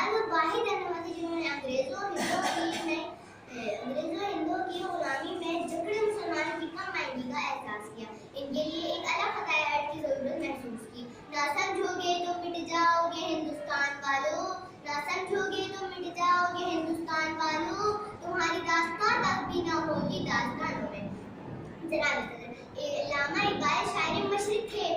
اقبال وہ واحد رہنما تھے جنہوں نے انگریزوں ہندوؤں کی غلامی میں جکڑے مسلمانوں کی کم آئندگی کا احساس کیا. ان کے لیے ایک الگ ہدایت کی ضرورت محسوس کی. نہ سمجھو گے تو مٹ جاؤ گے ہندوستان والوں، نہ سمجھو گے تو مٹ جاؤ گے ہندوستان والوں، تمہاری داستان اب بھی نہ ہوگی داستانوں میں. علامہ اقبال شاعر مشرق تھے.